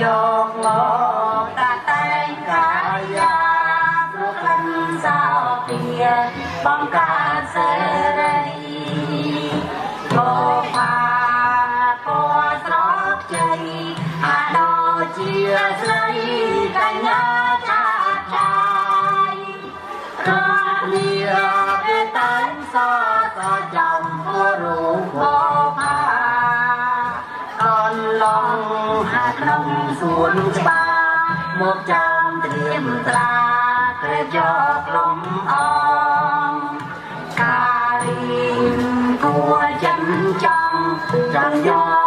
យកមកតាតែងកាយាព្រោះក្លិនសោភាបង្កើតសេរីមកផាពណ៌ស្រកជ័យអាដូចជាស្រីកញ្ញាចាចាយរកលាពេលតែងសតចំពោះរូបផាអនឡងហាក្នុងសួនច្បារមកចាំត្រៀមត្រាក្រែបយកលំអងការីគួរចិនចង់ចង់យក